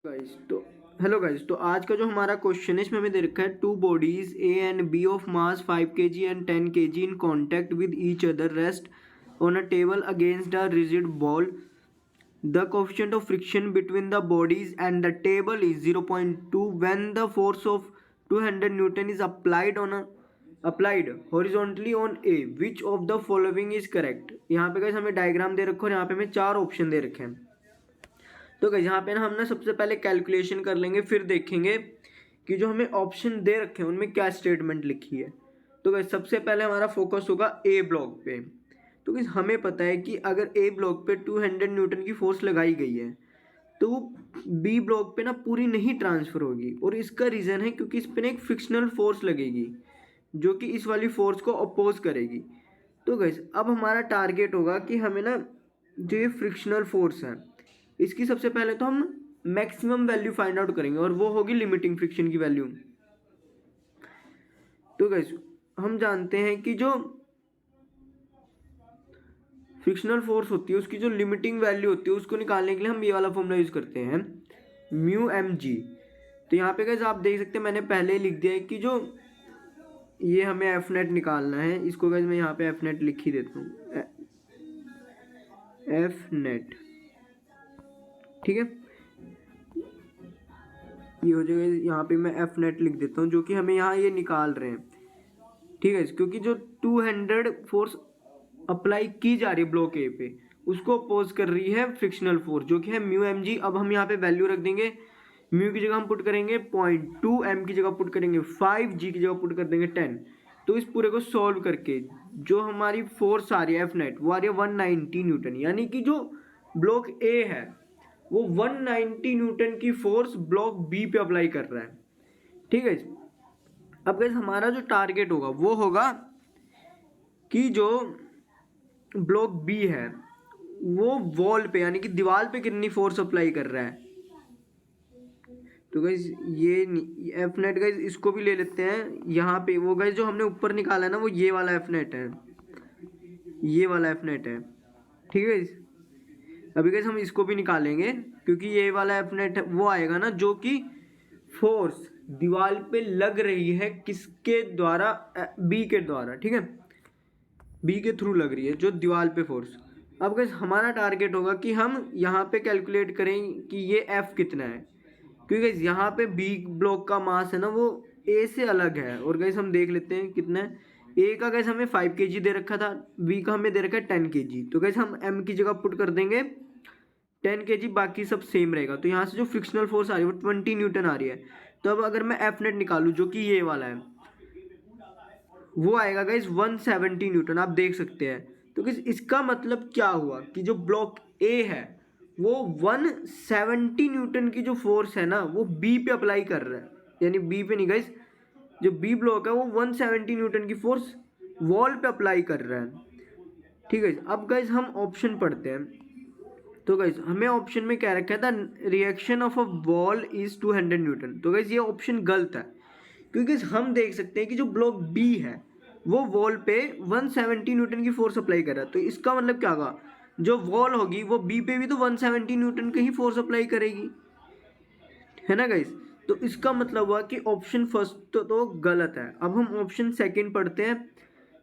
Guys तो hello guys, तो आज का जो हमारा क्वेश्चन है इसमें हमें दे रखा है two bodies A and B of mass 5 kg and 10 kg in contact with each other rest on a table against a rigid wall. The coefficient of friction between the bodies and the table is 0.2 when the force of 200 Newton is applied horizontally on A. Which of the following is correct? यहाँ पे guys हमें diagram दे रखो और यहाँ पे हमें चार option दे रखे हैं. तो गाइस यहाँ पे ना हम ना सबसे पहले कैलकुलेशन कर लेंगे, फिर देखेंगे कि जो हमें ऑप्शन दे रखे हैं उनमें क्या स्टेटमेंट लिखी है. तो गाइस सबसे पहले हमारा फोकस होगा ए ब्लॉक पे. तो गाइस हमें पता है कि अगर ए ब्लॉक पे 200 न्यूटन की फोर्स लगाई गई है तो वो बी ब्लॉक पे ना पूरी नहीं ट्रांसफर होगी. और इसका रीज़न है क्योंकि इस पे ना एक फ्रिक्शनल फोर्स लगेगी जो कि इस वाली फोर्स को अपोज करेगी. तो गाइस अब हमारा टारगेट होगा कि हमें ना जो ये फ्रिक्शनल फोर्स है इसकी सबसे पहले तो हम मैक्सिमम वैल्यू फाइंड आउट करेंगे और वो होगी लिमिटिंग फ्रिक्शन की वैल्यू. तो गाइस हम जानते हैं कि जो फ्रिक्शनल फोर्स होती है उसकी जो लिमिटिंग वैल्यू होती है उसको निकालने के लिए हम ये वाला फॉर्मूला यूज करते हैं म्यू एम जी. तो यहाँ पे गाइस आप देख सकते हैं मैंने पहले ही लिख दिया है कि जो ये हमें एफ नेट निकालना है. इसको गाइस मैं यहाँ पे एफ नेट लिख ही देता हूँ, एफ नेट. ठीक है, ये हो जाएगा. यहाँ पे मैं एफ नेट लिख देता हूँ जो कि हमें यहाँ ये निकाल रहे हैं. ठीक है, क्योंकि जो 200 फोर्स अप्लाई की जा रही है ब्लॉक ए पे उसको अपोज कर रही है फ्रिक्शनल फोर्स जो कि है म्यू एम जी. अब हम यहाँ पे वैल्यू रख देंगे. म्यू की जगह हम पुट करेंगे 0.2, एम की जगह पुट करेंगे 5, जी की जगह पुट कर देंगे 10. तो इस पूरे को सॉल्व करके जो हमारी फोर्स आ रही है एफ नेट वो आ रही है 190 न्यूटन. यानी कि जो ब्लॉक ए है वो 190 न्यूटन की फोर्स ब्लॉक बी पे अप्लाई कर रहा है. ठीक है, अब गाइस हमारा जो टारगेट होगा वो होगा कि जो ब्लॉक बी है वो वॉल पे यानी कि दीवार पे कितनी फोर्स अप्लाई कर रहा है. तो गाइस ये एफ नेट गाइस इसको भी ले लेते हैं यहाँ पे. वो गाइस जो हमने ऊपर निकाला है ना वो ये वाला एफ नेट है, ये वाला एफ नेट है. ठीक है, अभी गाइस हम इसको भी निकालेंगे क्योंकि ये वाला एफ नेट वो आएगा ना जो कि फोर्स दीवार पे लग रही है किसके द्वारा, बी के द्वारा. ठीक है, बी के थ्रू लग रही है जो दीवार पे फोर्स. अब गाइस हमारा टारगेट होगा कि हम यहाँ पे कैलकुलेट करें कि ये एफ कितना है क्योंकि गाइस यहाँ पे बी ब्लॉक का मास है ना वो ए से अलग है. और गाइस हम देख लेते हैं कितना है. ए का गाइस हमें 5 kg दे रखा था, बी का हमें दे रखा है 10 kg. तो गाइस हम एम की जगह पुट कर देंगे 10 kg, बाकी सब सेम रहेगा. तो यहाँ से जो फ्रिक्शनल फोर्स आ रही है वो 20 न्यूटन आ रही है. तो अब अगर मैं एफ नेट निकालूँ जो कि ये वाला है वो आएगा गाइस 170 न्यूटन. आप देख सकते हैं. तो गाइस इसका मतलब क्या हुआ कि जो ब्लॉक ए है वो 170 न्यूटन की जो फोर्स है ना वो बी पे अप्लाई कर रहा है. यानी बी पे नहीं गाइस, जो बी ब्लॉक है वो 170 न्यूटन की फोर्स वॉल पे अप्लाई कर रहा है. ठीक है, अब गाइस हम ऑप्शन पढ़ते हैं. तो गाइस हमें ऑप्शन में क्या रखा था, reaction of a wall is 200 Newton. तो गाइस ये ऑप्शन गलत है क्योंकि हम देख सकते हैं कि जो ब्लॉक बी है वो वॉल पे 170 न्यूटन की फोर्स अप्लाई कर रहा है. तो इसका मतलब क्या होगा, जो वॉल होगी वो बी पे भी तो 170 न्यूटन की ही फोर्स अप्लाई करेगी, है ना गाइस. तो इसका मतलब हुआ कि ऑप्शन फर्स्ट तो गलत है. अब हम ऑप्शन सेकंड पढ़ते हैं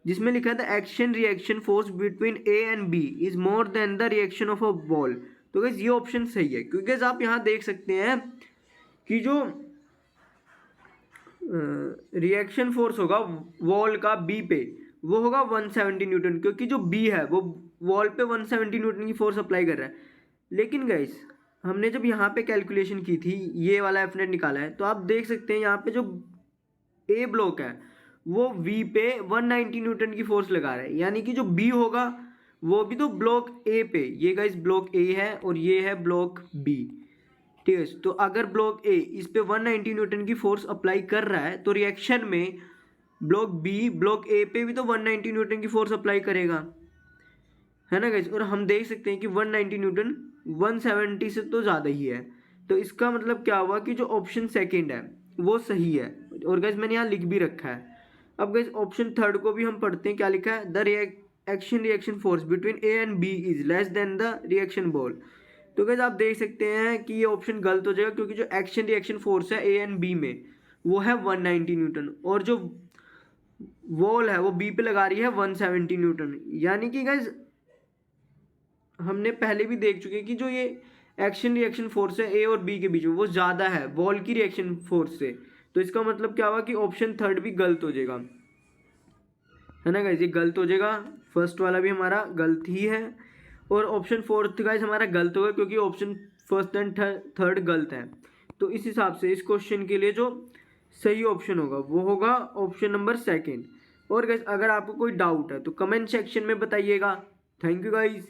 जिसमें लिखा था action reaction force between A and B is more than the reaction of a wall. तो गाइस ये ऑप्शन सही है क्योंकि आप यहाँ देख सकते हैं कि जो रिएक्शन फोर्स होगा वॉल का बी पे वो होगा 170 न्यूटन क्योंकि जो बी है वो वॉल पे 170 न्यूटन की फोर्स अप्लाई कर रहा है. लेकिन गाइस हमने जब यहाँ पे कैलकुलेशन की थी ये वाला एफ नेट निकाला है तो आप देख सकते हैं यहाँ पे जो ए ब्लॉक है वो वी पे 190 न्यूटन की फोर्स लगा रहा है. यानी कि जो बी होगा वो भी तो ब्लॉक ए पे, ये गाइस ब्लॉक ए है और ये है ब्लॉक बी. ठीक है, तो अगर ब्लॉक ए इस पे 190 न्यूटन की फोर्स अप्लाई कर रहा है तो रिएक्शन में ब्लॉक बी ब्लॉक ए पे भी तो 190 न्यूटन की फोर्स अप्लाई करेगा, है ना गाइस. और हम देख सकते हैं कि 190 न्यूटन 170 से तो ज़्यादा ही है. तो इसका मतलब क्या हुआ कि जो ऑप्शन सेकंड है वो सही है. और गाइस मैंने यहाँ लिख भी रखा है. अब गाइस ऑप्शन थर्ड को भी हम पढ़ते हैं. क्या लिखा है, the action reaction force between A and B is less than the reaction wall तो गाइस आप देख सकते हैं कि ये ऑप्शन गलत हो जाएगा, क्योंकि जो एक्शन रिएक्शन फोर्स है ए एंड बी में वो है 190 न्यूटन, और जो वॉल है वो बी पे लगा रही है 170 न्यूटन। यानी कि गाइस हमने पहले भी देख चुके हैं कि जो ये एक्शन रिएक्शन फोर्स है ए और बी के बीच में वो ज़्यादा है वॉल की रिएक्शन फोर्स से। तो इसका मतलब क्या हुआ कि ऑप्शन थर्ड भी गलत हो जाएगा, है ना गाइस, ये गलत हो जाएगा। फर्स्ट वाला भी हमारा गलत ही है, और ऑप्शन फोर्थ गाइस हमारा गलत होगा, क्योंकि ऑप्शन फर्स्ट एंड थर्ड गलत है। तो इस हिसाब से इस क्वेश्चन के लिए जो सही ऑप्शन होगा वो होगा ऑप्शन नंबर सेकेंड। और गाइस अगर आपको कोई डाउट है तो कमेंट सेक्शन में बताइएगा। Thank you guys.